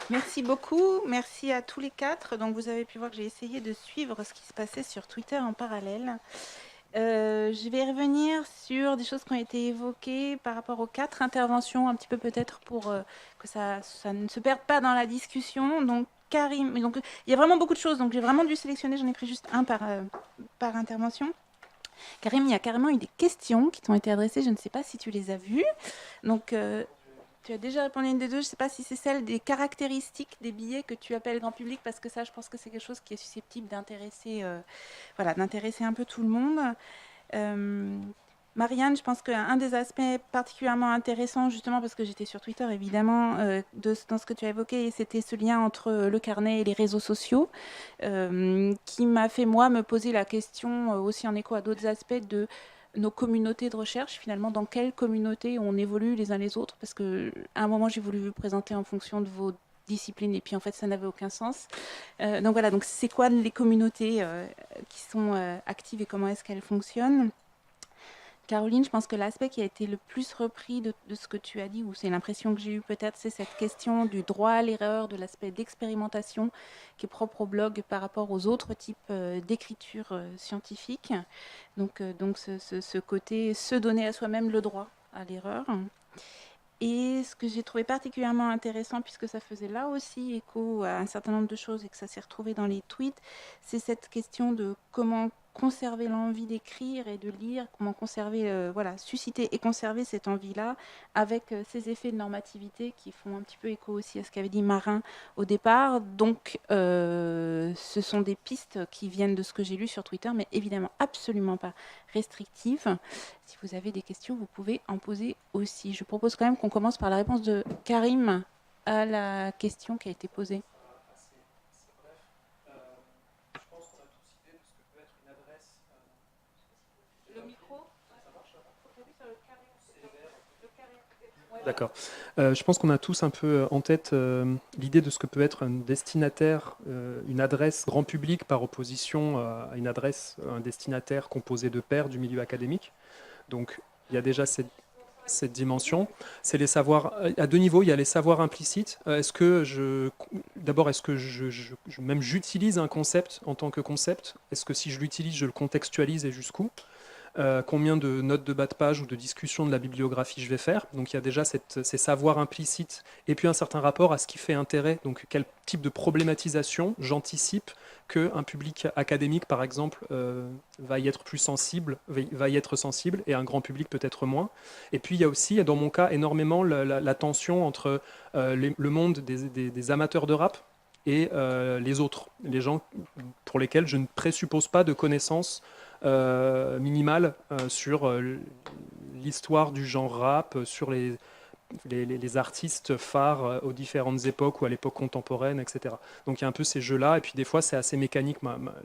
Merci beaucoup, merci à tous les quatre. Donc vous avez pu voir que j'ai essayé de suivre ce qui se passait sur Twitter en parallèle. Je vais revenir sur des choses qui ont été évoquées par rapport aux 4 interventions, un petit peu peut-être pour que ça ne se perde pas dans la discussion. Donc Karim, donc il y a vraiment beaucoup de choses, donc j'ai vraiment dû sélectionner, j'en ai pris juste un par intervention. Karim, il y a carrément eu des questions qui t'ont été adressées, je ne sais pas si tu les as vues. Donc tu as déjà répondu à une des deux. Je ne sais pas si c'est celle des caractéristiques des billets que tu appelles grand public, parce que ça, je pense que c'est quelque chose qui est susceptible d'intéresser, voilà, d'intéresser un peu tout le monde. Marianne, je pense qu'un des aspects particulièrement intéressants, justement parce que j'étais sur Twitter évidemment, dans ce que tu as évoqué, c'était ce lien entre le carnet et les réseaux sociaux, qui m'a fait moi me poser la question, aussi en écho à d'autres aspects, de nos communautés de recherche, finalement, dans quelle communauté on évolue les uns les autres, parce qu'à un moment j'ai voulu vous présenter en fonction de vos disciplines, et puis en fait ça n'avait aucun sens. Donc voilà, donc c'est quoi les communautés qui sont actives et comment est-ce qu'elles fonctionnent? Caroline, je pense que l'aspect qui a été le plus repris de ce que tu as dit, ou c'est l'impression que j'ai eue peut-être, c'est cette question du droit à l'erreur, de l'aspect d'expérimentation qui est propre au blog par rapport aux autres types d'écriture scientifique. Donc ce côté, se donner à soi-même le droit à l'erreur. Et ce que j'ai trouvé particulièrement intéressant, puisque ça faisait là aussi écho à un certain nombre de choses et que ça s'est retrouvé dans les tweets, c'est cette question de comment conserver l'envie d'écrire et de lire, comment conserver, voilà, susciter et conserver cette envie-là avec ces effets de normativité qui font un petit peu écho aussi à ce qu'avait dit Marin au départ. Donc, ce sont des pistes qui viennent de ce que j'ai lu sur Twitter, mais évidemment absolument pas restrictives. Si vous avez des questions, vous pouvez en poser aussi. Je propose quand même qu'on commence par la réponse de Karim à la question qui a été posée. Le micro, D'accord. Je pense qu'on a tous un peu en tête l'idée de ce que peut être un destinataire, une adresse grand public par opposition à une adresse, un destinataire composé de pairs du milieu académique. Donc il y a déjà cette dimension. C'est les savoirs à deux niveaux. Il y a les savoirs implicites. D'abord, est-ce que même j'utilise un concept en tant que concept? Est-ce que si je l'utilise, je le contextualise et jusqu'où? Combien de notes de bas de page ou de discussion de la bibliographie je vais faire. Donc il y a déjà ces savoirs implicites et puis un certain rapport à ce qui fait intérêt, donc quel type de problématisation j'anticipe qu'un public académique, par exemple, va y être plus sensible, va y être sensible, et un grand public peut-être moins. Et puis il y a aussi, dans mon cas, énormément la tension entre le monde des amateurs de rap et les autres, les gens pour lesquels je ne présuppose pas de connaissances minimale sur l'histoire du genre rap, sur les artistes phares aux différentes époques ou à l'époque contemporaine, etc. Donc il y a un peu ces jeux-là, et puis des fois c'est assez mécanique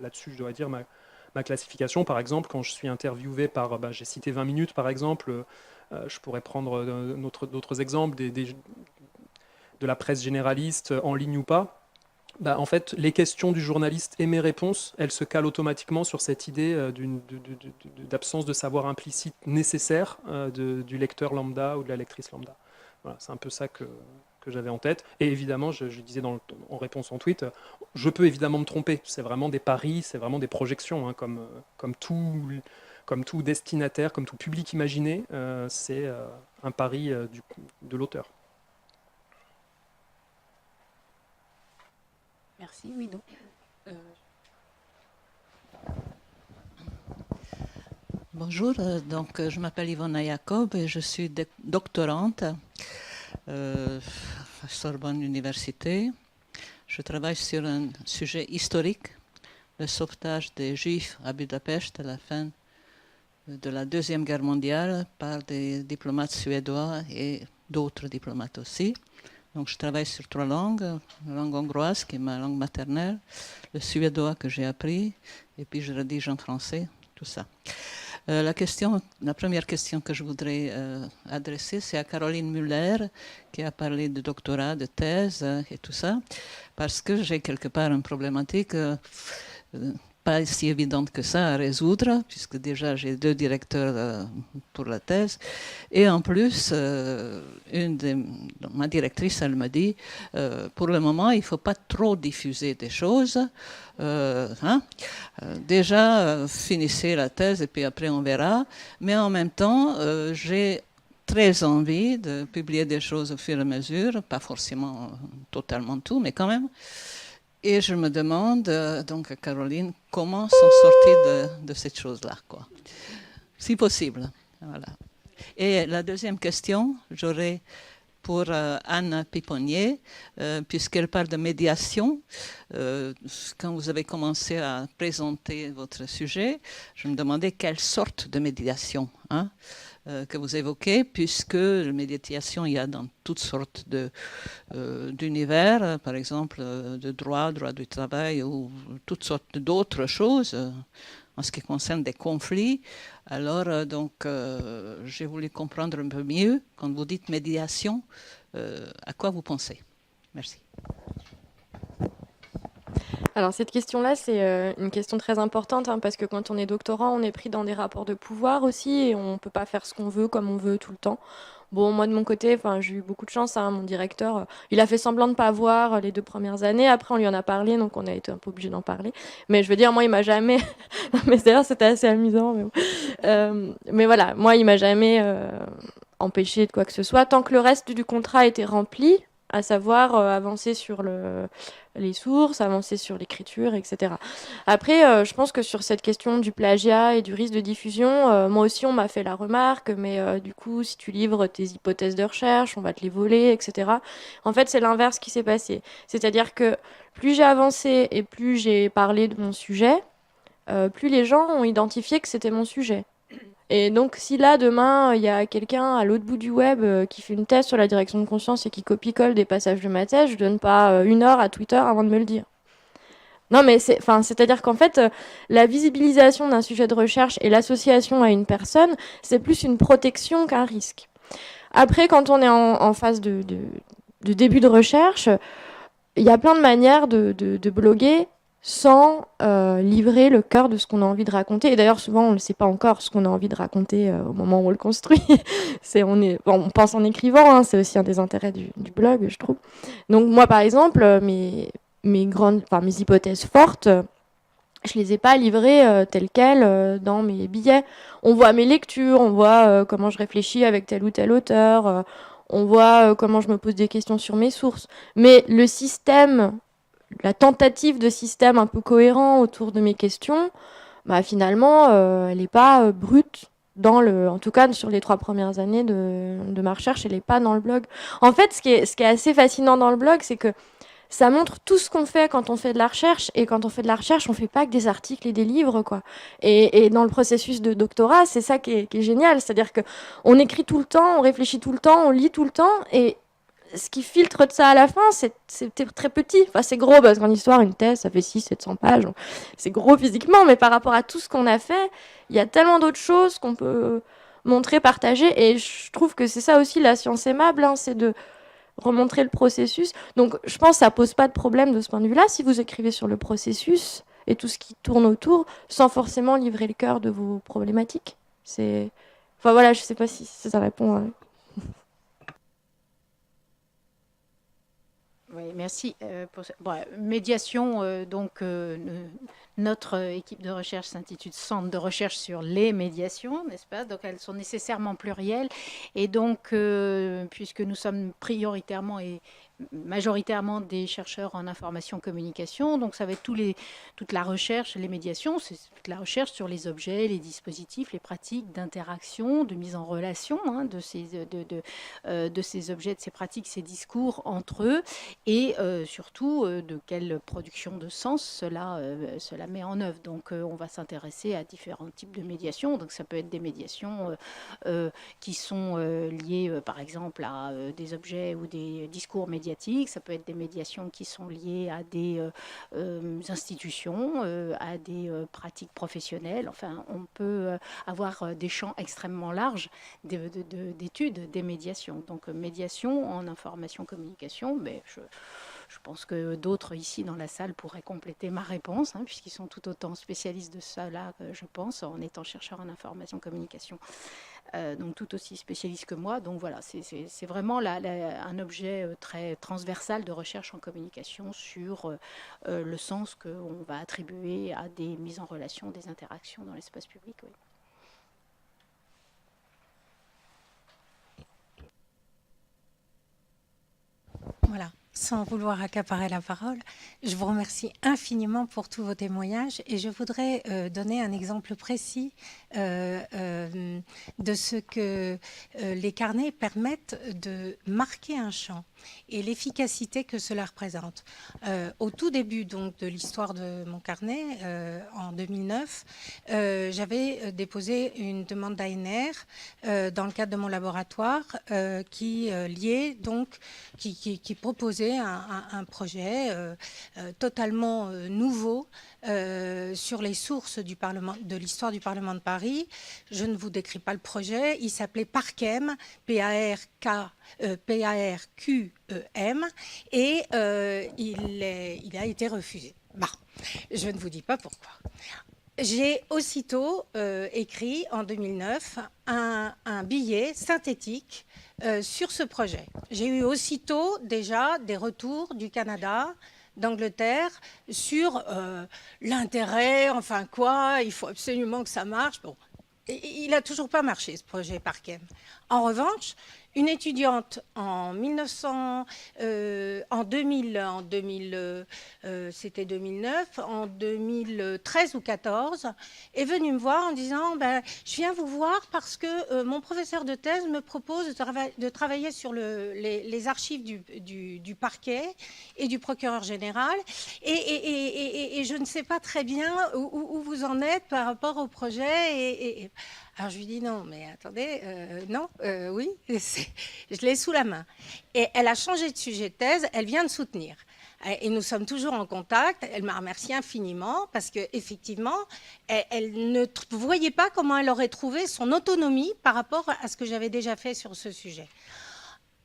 là-dessus, je dois dire, ma classification. Par exemple, quand je suis interviewé par, j'ai cité 20 minutes par exemple, je pourrais prendre d'autres exemples, de la presse généraliste, en ligne ou pas. En fait, les questions du journaliste et mes réponses, elles se calent automatiquement sur cette idée d'absence de savoir implicite nécessaire du lecteur lambda ou de la lectrice lambda. Voilà, c'est un peu ça que j'avais en tête. Et évidemment, je disais en réponse en tweet, je peux évidemment me tromper. C'est vraiment des paris, c'est vraiment des projections, hein, comme tout destinataire, comme tout public imaginé, c'est un pari de l'auteur. Merci, oui, donc. Bonjour, je m'appelle Ivona Jacob et je suis doctorante à Sorbonne Université. Je travaille sur un sujet historique, le sauvetage des Juifs à Budapest à la fin de la Deuxième Guerre mondiale par des diplomates suédois et d'autres diplomates aussi. Donc je travaille sur 3 langues, la langue hongroise qui est ma langue maternelle, le suédois que j'ai appris, et puis je rédige en français, tout ça. La première question que je voudrais adresser, c'est à Caroline Muller, qui a parlé de doctorat, de thèse et tout ça, parce que j'ai quelque part une problématique pas si évidente que ça à résoudre, puisque déjà j'ai 2 directeurs pour la thèse. Et en plus, ma directrice, elle me dit, pour le moment, il ne faut pas trop diffuser des choses. Déjà, finissez la thèse et puis après on verra. Mais en même temps, j'ai très envie de publier des choses au fur et à mesure, pas forcément totalement tout, mais quand même. Et je me demande, donc Caroline, comment s'en sortir de cette chose-là, quoi. Si possible. Voilà. Et la deuxième question, j'aurais pour Anne Piponnier, puisqu'elle parle de médiation. Quand vous avez commencé à présenter votre sujet, je me demandais quelle sorte de médiation que vous évoquez, puisque la médiation, il y a dans toutes sortes d'univers, par exemple de droit du travail ou toutes sortes d'autres choses en ce qui concerne des conflits. Alors, j'ai voulu comprendre un peu mieux, quand vous dites médiation, à quoi vous pensez? Merci. Alors cette question-là, c'est une question très importante, parce que quand on est doctorant, on est pris dans des rapports de pouvoir aussi, et on ne peut pas faire ce qu'on veut, comme on veut tout le temps. Bon, moi de mon côté, j'ai eu beaucoup de chance, mon directeur, il a fait semblant de ne pas voir les 2 premières années, après on lui en a parlé, donc on a été un peu obligé d'en parler. Mais je veux dire, moi il m'a jamais... mais d'ailleurs c'était assez amusant, mais, mais voilà, moi il m'a jamais empêché de quoi que ce soit, tant que le reste du contrat était rempli, à savoir avancer sur les sources, avancer sur l'écriture, etc. Après, je pense que sur cette question du plagiat et du risque de diffusion, moi aussi on m'a fait la remarque, mais du coup, si tu livres tes hypothèses de recherche, on va te les voler, etc. En fait, c'est l'inverse qui s'est passé. C'est-à-dire que plus j'ai avancé et plus j'ai parlé de mon sujet, plus les gens ont identifié que c'était mon sujet. Et donc, si là, demain, il y a quelqu'un à l'autre bout du web qui fait une thèse sur la direction de conscience et qui copie-colle des passages de ma thèse, je donne pas 1 heure à Twitter avant de me le dire. Non, mais c'est-à-dire qu'en fait, la visibilisation d'un sujet de recherche et l'association à une personne, c'est plus une protection qu'un risque. Après, quand on est en phase de début de recherche, il y a plein de manières de bloguer sans livrer le cœur de ce qu'on a envie de raconter. Et d'ailleurs, souvent, on ne sait pas encore ce qu'on a envie de raconter au moment où on le construit. On pense en écrivant, c'est aussi un des intérêts du blog, je trouve. Donc moi, par exemple, mes hypothèses fortes, je les ai pas livrées telles quelles dans mes billets. On voit mes lectures, on voit comment je réfléchis avec tel ou tel auteur, on voit comment je me pose des questions sur mes sources. Mais le système, la tentative de système un peu cohérent autour de mes questions, finalement, elle n'est pas brute. En tout cas, sur les 3 premières années de ma recherche, elle n'est pas dans le blog. En fait, ce qui est assez fascinant dans le blog, c'est que ça montre tout ce qu'on fait quand on fait de la recherche. Et quand on fait de la recherche, on ne fait pas que des articles et des livres, quoi. Et dans le processus de doctorat, c'est ça qui est génial. C'est-à-dire qu'on écrit tout le temps, on réfléchit tout le temps, on lit tout le temps. Et ce qui filtre de ça à la fin, c'est très petit. Enfin, c'est gros, parce qu'en histoire, une thèse, ça fait 600-700 pages. C'est gros physiquement, mais par rapport à tout ce qu'on a fait, il y a tellement d'autres choses qu'on peut montrer, partager. Et je trouve que c'est ça aussi la science aimable, c'est de remontrer le processus. Donc, je pense que ça pose pas de problème de ce point de vue-là, si vous écrivez sur le processus et tout ce qui tourne autour, sans forcément livrer le cœur de vos problématiques. Enfin, voilà, je sais pas si ça répond. Oui, merci. Médiation, notre équipe de recherche s'intitule Centre de recherche sur les médiations, n'est-ce pas? Donc elles sont nécessairement plurielles. Et donc, puisque nous sommes prioritairement et majoritairement des chercheurs en information communication, donc ça va être toute la recherche, les médiations, c'est toute la recherche sur les objets, les dispositifs, les pratiques d'interaction, de mise en relation de ces objets, de ces pratiques, ces discours entre eux, et surtout de quelle production de sens cela met en œuvre. Donc on va s'intéresser à différents types de médiations. Donc ça peut être des médiations qui sont liées par exemple à des objets ou des discours médiatiques. Ça peut être des médiations qui sont liées à des institutions, à des pratiques professionnelles. Enfin, on peut avoir des champs extrêmement larges d'études des médiations. Donc médiation en information communication, mais Je pense que d'autres ici dans la salle pourraient compléter ma réponse, hein, puisqu'ils sont tout autant spécialistes de cela, je pense, en étant chercheurs en information communication. Donc tout aussi spécialiste que moi. Donc voilà, c'est vraiment un objet très transversal de recherche en communication sur le sens qu'on va attribuer à des mises en relation, des interactions dans l'espace public. Oui. Voilà, sans vouloir accaparer la parole, je vous remercie infiniment pour tous vos témoignages et je voudrais donner un exemple précis de ce que les carnets permettent de marquer un champ et l'efficacité que cela représente. Au tout début donc de l'histoire de mon carnet, en 2009, j'avais déposé une demande d'ANR dans le cadre de mon laboratoire qui proposait un projet totalement nouveau sur les sources de l'histoire du Parlement de Paris. Je ne vous décris pas le projet. Il s'appelait Parquem, P-A-R-Q-E-M, et il a été refusé. Bah, je ne vous dis pas pourquoi. J'ai aussitôt écrit en 2009 un billet synthétique sur ce projet. J'ai eu aussitôt déjà des retours du Canada, d'Angleterre sur l'intérêt, enfin quoi, il faut absolument que ça marche. Bon, il n'a toujours pas marché ce projet Parquem. En revanche, une étudiante en 2000, c'était 2009, en 2013 ou 2014, est venue me voir en disant je viens vous voir parce que mon professeur de thèse me propose de travailler sur les archives du parquet et du procureur général et je ne sais pas très bien où vous en êtes par rapport au projet. Alors je lui dis non, mais attendez, non, oui, je l'ai sous la main. Et elle a changé de sujet de thèse, elle vient de soutenir. Et nous sommes toujours en contact. Elle m'a remercié infiniment parce qu'effectivement, elle ne voyait pas comment elle aurait trouvé son autonomie par rapport à ce que j'avais déjà fait sur ce sujet.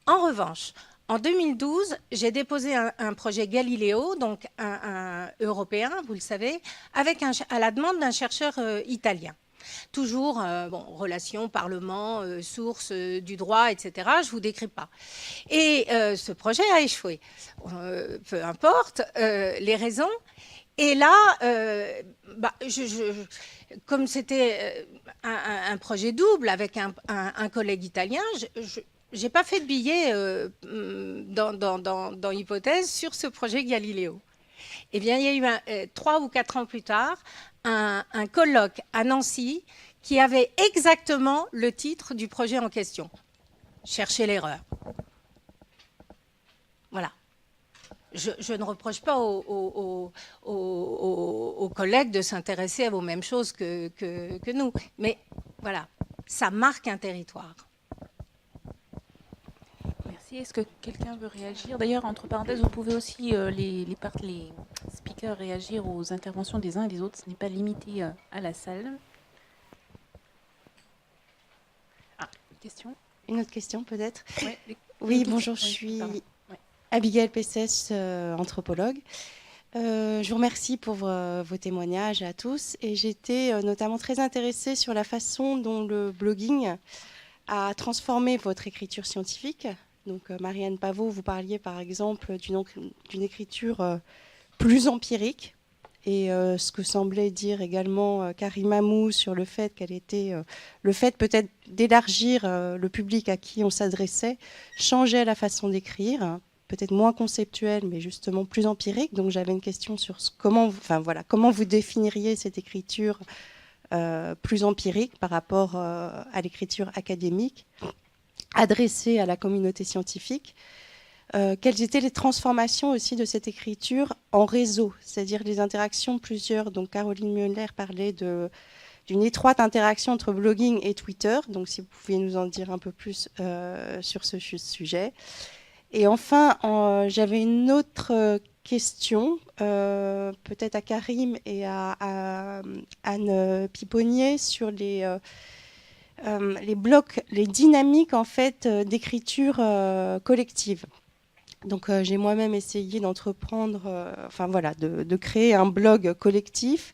En revanche, en 2012, j'ai déposé un projet Galileo, donc un européen, vous le savez, à la demande d'un chercheur italien. Toujours, relations, parlement, sources du droit, etc. Je ne vous décris pas. Et ce projet a échoué. Peu importe les raisons. Et là, comme c'était un projet double avec un collègue italien, je n'ai pas fait de billet dans Hypothèse sur ce projet Galileo. Eh bien, il y a eu 3 ou 4 ans plus tard, un colloque à Nancy qui avait exactement le titre du projet en question. Chercher l'erreur. Voilà. Je ne reproche pas aux collègues de s'intéresser à vos mêmes choses que nous. Mais voilà, ça marque un territoire. Merci. Est-ce que quelqu'un veut réagir? D'ailleurs, entre parenthèses, vous pouvez aussi, les speakers, réagir aux interventions des uns et des autres. Ce n'est pas limité à la salle. Une question? Une autre question, peut-être? Ouais, oui, bonjour, je suis Abigail Pessès, anthropologue. Je vous remercie pour vos témoignages à tous. Et j'étais notamment très intéressée sur la façon dont le blogging a transformé votre écriture scientifique. Donc, Marianne Pavot, vous parliez par exemple d'une écriture plus empirique. Et ce que semblait dire également Karim Amou sur le fait qu'elle était, le fait peut-être d'élargir le public à qui on s'adressait, changeait la façon d'écrire, peut-être moins conceptuelle, mais justement plus empirique. Donc j'avais une question sur comment vous définiriez cette écriture plus empirique par rapport à l'écriture académique, adressée à la communauté scientifique. Quelles étaient les transformations aussi de cette écriture en réseau, c'est-à-dire les interactions plusieurs. Donc Caroline Müller parlait d'une étroite interaction entre blogging et Twitter. Donc si vous pouviez nous en dire un peu plus sur ce sujet. Et enfin, j'avais une autre question, peut-être à Karim et à Anne Piponnier sur les blocs, les dynamiques en fait d'écriture collective. Donc j'ai moi-même essayé d'entreprendre, de créer un blog collectif.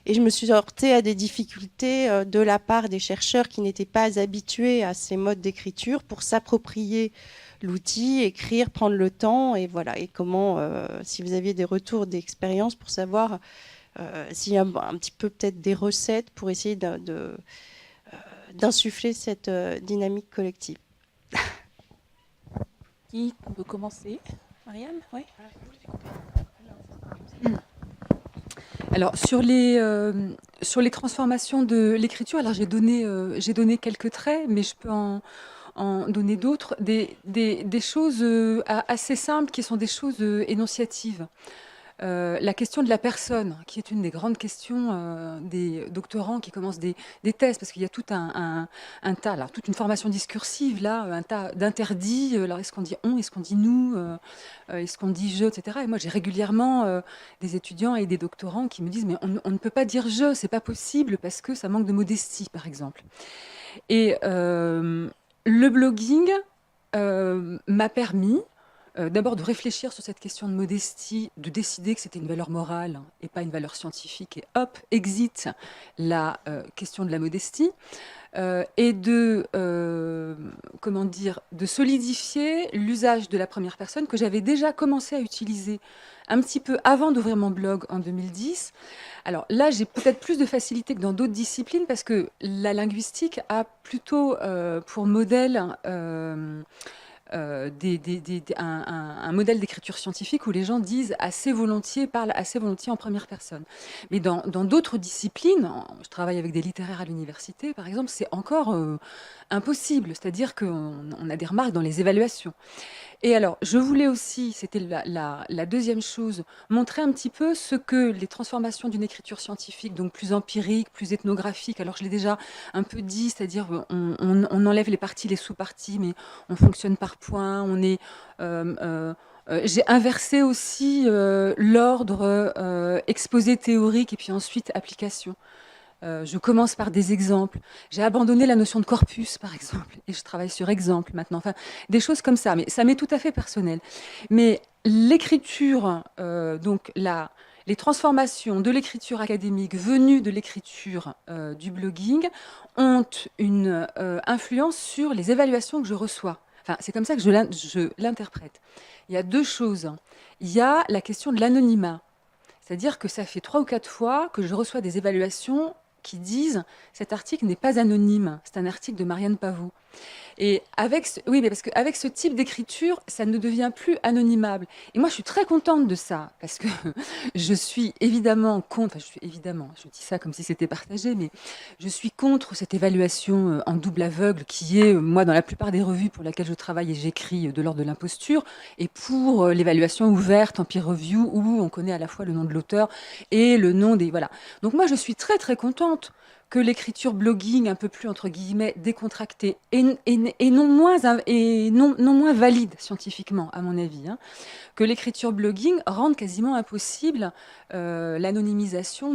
Et je me suis heurtée à des difficultés de la part des chercheurs qui n'étaient pas habitués à ces modes d'écriture pour s'approprier l'outil, écrire, prendre le temps. Et voilà. Et comment, si vous aviez des retours d'expérience pour savoir s'il y a un petit peu peut-être des recettes pour essayer d'insuffler cette dynamique collective. Qui peut commencer? Marianne? Oui. Alors, sur les transformations de l'écriture, alors j'ai donné quelques traits, mais je peux en donner d'autres, des choses assez simples qui sont des choses énonciatives. La question de la personne, qui est une des grandes questions des doctorants qui commencent des thèses, parce qu'il y a tout un tas, alors, toute une formation discursive, là, un tas d'interdits. Alors, est-ce qu'on dit on, est-ce qu'on dit nous, est-ce qu'on dit je, etc. Et moi, j'ai régulièrement des étudiants et des doctorants qui me disent, mais on ne peut pas dire je, c'est pas possible, parce que ça manque de modestie, par exemple. Et le blogging m'a permis d'abord de réfléchir sur cette question de modestie, de décider que c'était une valeur morale et pas une valeur scientifique, et hop, exit la question de la modestie, et de solidifier l'usage de la première personne que j'avais déjà commencé à utiliser un petit peu avant d'ouvrir mon blog en 2010. Alors là, j'ai peut-être plus de facilité que dans d'autres disciplines parce que la linguistique a plutôt pour modèle un modèle d'écriture scientifique où les gens disent assez volontiers, parlent assez volontiers en première personne. Mais dans d'autres disciplines, je travaille avec des littéraires à l'université, par exemple, c'est encore impossible. C'est-à-dire qu'on a des remarques dans les évaluations. Et alors, je voulais aussi, c'était la deuxième chose, montrer un petit peu ce que les transformations d'une écriture scientifique, donc plus empirique, plus ethnographique, alors je l'ai déjà un peu dit, c'est-à-dire on enlève les parties, les sous-parties, mais on fonctionne par points, j'ai inversé aussi l'ordre exposé théorique et puis ensuite application. Je commence par des exemples. J'ai abandonné la notion de corpus, par exemple, et je travaille sur exemple maintenant. Enfin, des choses comme ça, mais ça m'est tout à fait personnel. Mais l'écriture, les transformations de l'écriture académique venues de l'écriture du blogging ont une influence sur les évaluations que je reçois. Enfin, c'est comme ça que je l'interprète. Il y a deux choses. Il y a la question de l'anonymat. C'est-à-dire que ça fait 3 ou 4 fois que je reçois des évaluations qui disent « cet article n'est pas anonyme, c'est un article de Marianne Pavot ». Et oui, mais parce qu'avec ce type d'écriture, ça ne devient plus anonymable. Et moi, je suis très contente de ça, parce que je suis évidemment contre, je dis ça comme si c'était partagé, mais je suis contre cette évaluation en double aveugle qui est, moi, dans la plupart des revues pour lesquelles je travaille et j'écris, de l'ordre de l'imposture, et pour l'évaluation ouverte en peer review, où on connaît à la fois le nom de l'auteur et le nom des... Voilà. Donc moi, je suis très, très contente que l'écriture blogging un peu plus, entre guillemets, décontractée et non moins valide scientifiquement, à mon avis, hein, que l'écriture blogging rende quasiment impossible l'anonymisation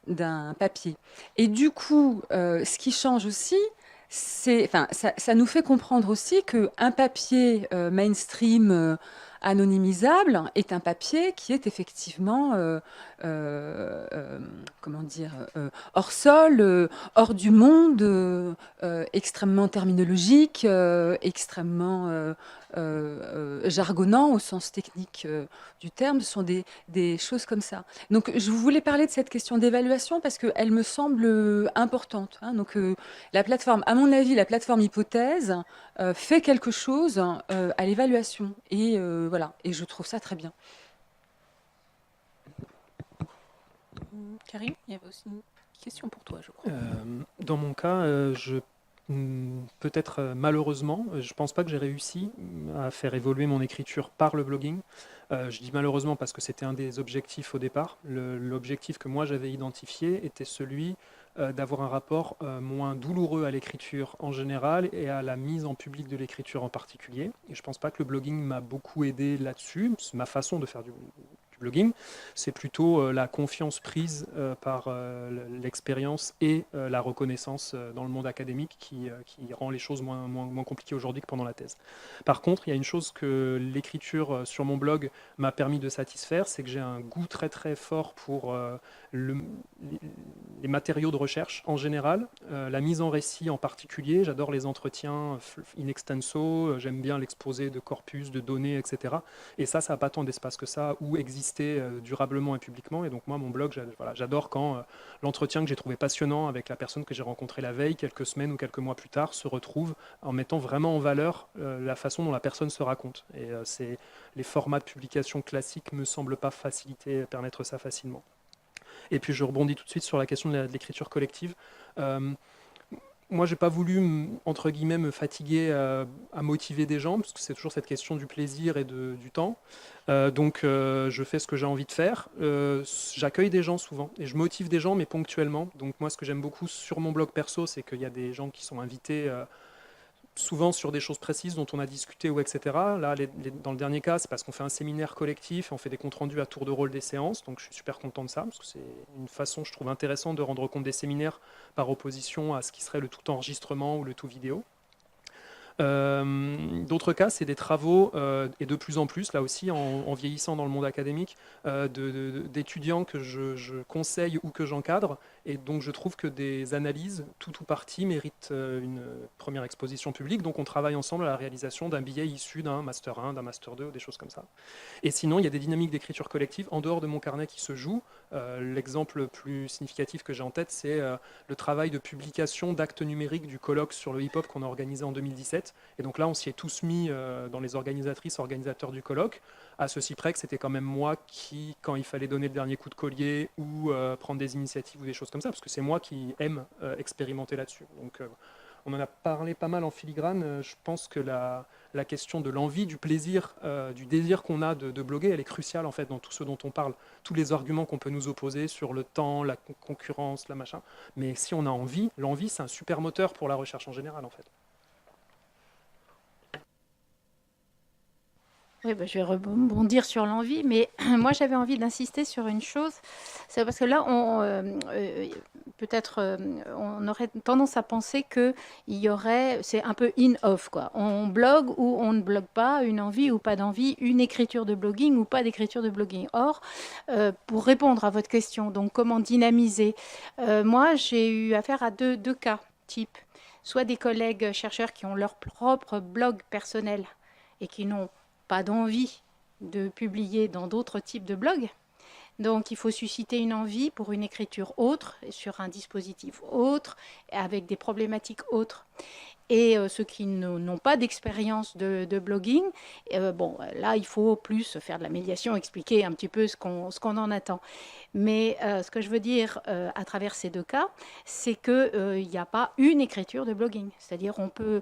d'un papier. Et du coup, ce qui change aussi, ça nous fait comprendre aussi qu'un papier mainstream anonymisable est un papier qui est effectivement hors sol, hors du monde, extrêmement terminologique, extrêmement jargonnant au sens technique du terme. Ce sont des choses comme ça. Donc je voulais parler de cette question d'évaluation parce qu'elle me semble importante, hein. Donc la plateforme, à mon avis, la plateforme Hypothèse fait quelque chose à l'évaluation. Et voilà, et je trouve ça très bien. Karim, il y avait aussi une question pour toi, je crois. Dans mon cas, peut-être malheureusement, je ne pense pas que j'ai réussi à faire évoluer mon écriture par le blogging. Je dis malheureusement parce que c'était un des objectifs au départ. L'objectif que moi j'avais identifié était celui d'avoir un rapport moins douloureux à l'écriture en général et à la mise en public de l'écriture en particulier. Et je ne pense pas que le blogging m'a beaucoup aidé là-dessus. C'est ma façon de faire du blogging, c'est plutôt la confiance prise par l'expérience et la reconnaissance dans le monde académique qui rend les choses moins compliquées aujourd'hui que pendant la thèse. Par contre, il y a une chose que l'écriture sur mon blog m'a permis de satisfaire, c'est que j'ai un goût très très fort pour les matériaux de recherche en général, la mise en récit en particulier. J'adore les entretiens in extenso, j'aime bien l'exposé de corpus, de données, etc. Et ça n'a pas tant d'espace que ça, ou exister durablement et publiquement. Et donc moi, mon blog, j'adore quand l'entretien que j'ai trouvé passionnant avec la personne que j'ai rencontrée la veille, quelques semaines ou quelques mois plus tard, se retrouve en mettant vraiment en valeur la façon dont la personne se raconte. Et les formats de publication classiques ne me semblent pas permettre ça facilement. Et puis je rebondis tout de suite sur la question de l'écriture collective. Moi, j'ai pas voulu, entre guillemets, me fatiguer à motiver des gens, parce que c'est toujours cette question du plaisir et du temps. Donc, je fais ce que j'ai envie de faire. J'accueille des gens souvent, et je motive des gens, mais ponctuellement. Donc, moi, ce que j'aime beaucoup sur mon blog perso, c'est qu'il y a des gens qui sont invités souvent sur des choses précises dont on a discuté ou etc. Là, dans le dernier cas, c'est parce qu'on fait un séminaire collectif, on fait des comptes rendus à tour de rôle des séances, donc je suis super content de ça, parce que c'est une façon, je trouve, intéressante de rendre compte des séminaires par opposition à ce qui serait le tout enregistrement ou le tout vidéo. D'autres cas, c'est des travaux, et de plus en plus, là aussi, en vieillissant dans le monde académique, d'étudiants que je conseille ou que j'encadre. Et donc, je trouve que des analyses, tout ou partie, méritent une première exposition publique. Donc, on travaille ensemble à la réalisation d'un billet issu d'un Master 1, d'un Master 2, des choses comme ça. Et sinon, il y a des dynamiques d'écriture collective en dehors de mon carnet qui se jouent. L'exemple le plus significatif que j'ai en tête, c'est le travail de publication d'actes numériques du colloque sur le hip-hop qu'on a organisé en 2017. Et donc là, on s'y est tous mis dans les organisateurs du colloque, à ceci près que c'était quand même moi qui, quand il fallait donner le dernier coup de collier ou prendre des initiatives ou des choses comme ça, parce que c'est moi qui aime expérimenter là-dessus. Donc on en a parlé pas mal en filigrane. Je pense que la question de l'envie, du plaisir, du désir qu'on a de bloguer, elle est cruciale en fait dans tout ce dont on parle. Tous les arguments qu'on peut nous opposer sur le temps, la concurrence, la machin. Mais si on a envie, l'envie, c'est un super moteur pour la recherche en général en fait. Oui, je vais rebondir sur l'envie, mais moi j'avais envie d'insister sur une chose, c'est parce que là, peut-être on aurait tendance à penser que c'est un peu in-off, quoi. On blogue ou on ne blogue pas, une envie ou pas d'envie, une écriture de blogging ou pas d'écriture de blogging. Or, pour répondre à votre question, donc comment dynamiser, moi j'ai eu affaire à deux cas type, soit des collègues chercheurs qui ont leur propre blog personnel et qui n'ont pas d'envie de publier dans d'autres types de blogs. Donc, il faut susciter une envie pour une écriture autre, sur un dispositif autre, avec des problématiques autres. Et ceux qui n'ont pas d'expérience de blogging, là, il faut plus faire de la médiation, expliquer un petit peu ce qu'on en attend. Mais ce que je veux dire à travers ces deux cas, c'est qu'il n'y a pas une écriture de blogging. C'est-à-dire on peut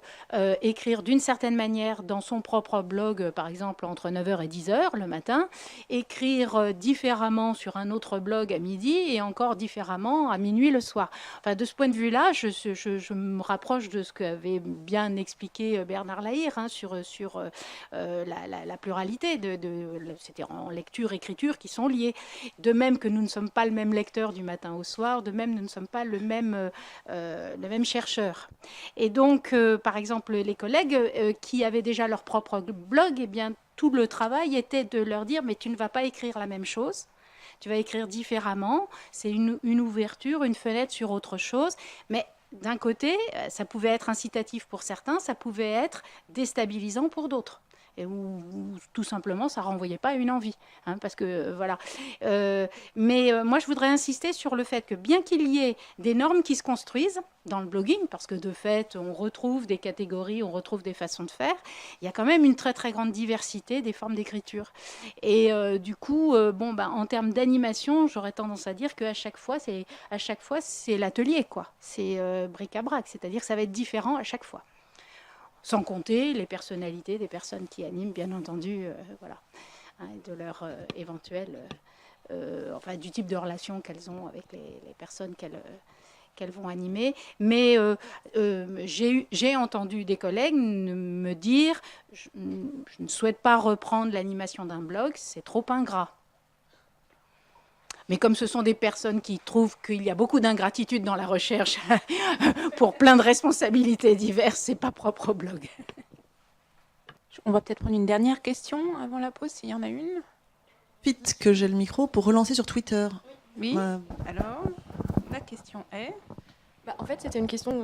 écrire d'une certaine manière dans son propre blog, par exemple entre 9h et 10h le matin, écrire différemment sur un autre blog à midi et encore différemment à minuit le soir. Enfin, de ce point de vue-là, je me rapproche de ce qu'avait bien expliqué Bernard Lahire sur la pluralité, c'était en lecture-écriture qui sont liées. De même que nous ne sommes pas le même lecteur du matin au soir, de même nous ne sommes pas le même chercheur. Et donc, par exemple, les collègues qui avaient déjà leur propre blog, eh bien, tout le travail était de leur dire « mais tu ne vas pas écrire la même chose ». Tu vas écrire différemment, c'est une ouverture, une fenêtre sur autre chose, mais d'un côté, ça pouvait être incitatif pour certains, ça pouvait être déstabilisant pour d'autres. Ou tout simplement, ça ne renvoyait pas à une envie. Parce que, voilà. Mais moi, je voudrais insister sur le fait que bien qu'il y ait des normes qui se construisent dans le blogging, parce que de fait, on retrouve des catégories, on retrouve des façons de faire, il y a quand même une très, très grande diversité des formes d'écriture. Et du coup, en termes d'animation, j'aurais tendance à dire qu'à chaque fois, c'est l'atelier, quoi. C'est bric-à-brac, c'est-à-dire que ça va être différent à chaque fois. Sans compter les personnalités des personnes qui animent, bien entendu, et de leur éventuel, du type de relation qu'elles ont avec les personnes qu'elles vont animer. Mais j'ai entendu des collègues me dire je ne souhaite pas reprendre l'animation d'un blog, c'est trop ingrat. Mais comme ce sont des personnes qui trouvent qu'il y a beaucoup d'ingratitude dans la recherche pour plein de responsabilités diverses, c'est pas propre au blog. On va peut-être prendre une dernière question avant la pause, s'il y en a une. Vite que j'ai le micro pour relancer sur Twitter. Oui. Alors, la question est... En fait, c'était une question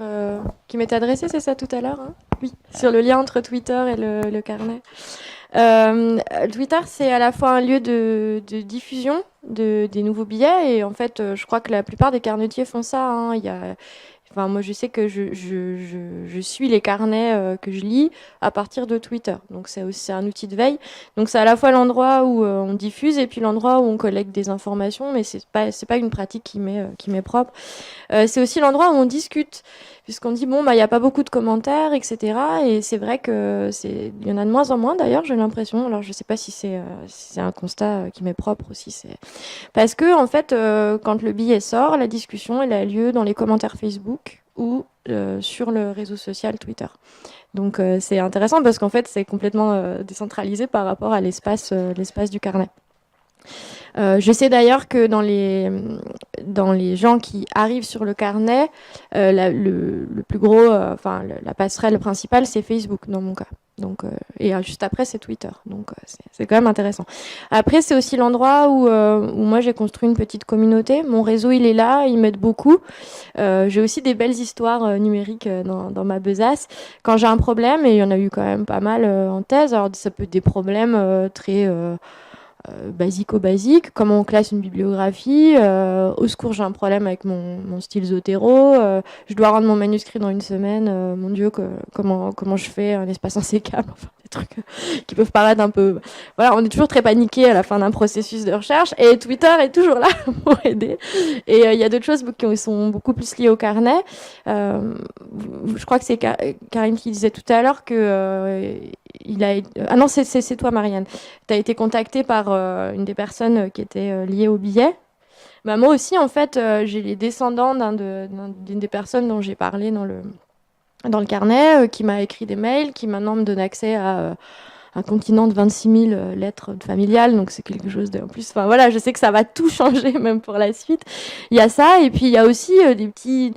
qui m'était adressée, c'est ça, tout à l'heure, hein? Oui, sur le lien entre Twitter et le carnet. Twitter, c'est à la fois un lieu de diffusion des nouveaux billets, et en fait, je crois que la plupart des carnetiers font ça, hein. Moi, je sais que je suis les carnets que je lis à partir de Twitter. Donc, c'est un outil de veille. Donc, c'est à la fois l'endroit où on diffuse et puis l'endroit où on collecte des informations, mais c'est pas une pratique qui m'est propre. C'est aussi l'endroit où on discute, puisqu'on dit, il n'y a pas beaucoup de commentaires, etc. Et c'est vrai il y en a de moins en moins, d'ailleurs, j'ai l'impression. Alors, je sais pas si c'est un constat qui m'est propre aussi. Parce que, en fait, quand le billet sort, la discussion, elle a lieu dans les commentaires Facebook ou sur le réseau social Twitter. Donc, c'est intéressant parce qu'en fait, c'est complètement décentralisé par rapport à l'espace du carnet. Je sais d'ailleurs que dans les gens qui arrivent sur le carnet, le plus gros, la passerelle principale, c'est Facebook dans mon cas. Donc, et juste après, c'est Twitter. Donc, c'est quand même intéressant. Après, c'est aussi l'endroit où moi, j'ai construit une petite communauté. Mon réseau, il est là, il m'aide beaucoup. J'ai aussi des belles histoires numériques dans ma besace. Quand j'ai un problème, et il y en a eu quand même pas mal en thèse, alors ça peut être des problèmes très... basique, comment on classe une bibliographie, au secours j'ai un problème avec mon style Zotero, je dois rendre mon manuscrit dans une semaine, mon Dieu, comment je fais un espace insécable, enfin des trucs qui peuvent paraître un peu... Voilà, on est toujours très paniqué à la fin d'un processus de recherche, et Twitter est toujours là pour aider. Et il y a d'autres choses qui sont beaucoup plus liées au carnet. Je crois que c'est Karine qui disait tout à l'heure que... Ah non, c'est toi, Marianne. Tu as été contactée par une des personnes qui était liée au billet. Moi aussi, en fait, j'ai les descendants d'une des personnes dont j'ai parlé dans le carnet, qui m'a écrit des mails, qui maintenant me donne accès à un continent de 26 000 lettres familiales. Donc, c'est quelque chose de... En plus, voilà, je sais que ça va tout changer, même pour la suite. Il y a ça, et puis il y a aussi des petits...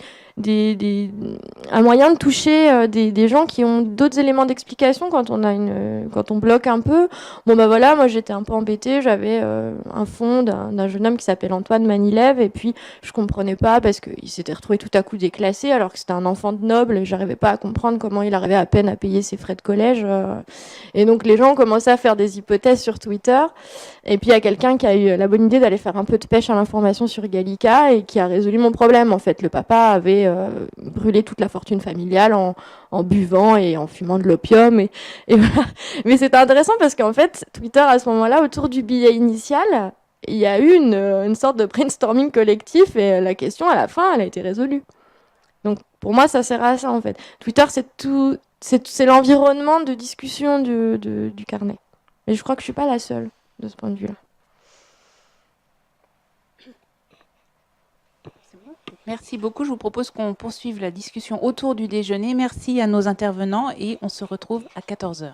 un moyen de toucher des gens qui ont d'autres éléments d'explication quand on bloque un peu. Voilà, moi j'étais un peu embêtée, j'avais un fond d'un jeune homme qui s'appelle Antoine Manilev, et puis je comprenais pas parce qu'il s'était retrouvé tout à coup déclassé alors que c'était un enfant de noble, et j'arrivais pas à comprendre comment il arrivait à peine à payer ses frais de collège. Et donc les gens ont commencé à faire des hypothèses sur Twitter, et puis il y a quelqu'un qui a eu la bonne idée d'aller faire un peu de pêche à l'information sur Gallica et qui a résolu mon problème. En fait, le papa avait brûlé toute la fortune familiale en buvant et en fumant de l'opium, et voilà. Mais c'était intéressant parce qu'en fait Twitter, à ce moment-là, autour du billet initial, il y a eu une sorte de brainstorming collectif, et la question à la fin, elle a été résolue. Donc pour moi, ça sert à ça, en fait. Twitter, c'est l'environnement de discussion du carnet. Mais je crois que je suis pas la seule de ce point de vue-là. Merci beaucoup. Je vous propose qu'on poursuive la discussion autour du déjeuner. Merci à nos intervenants, et on se retrouve à 14h.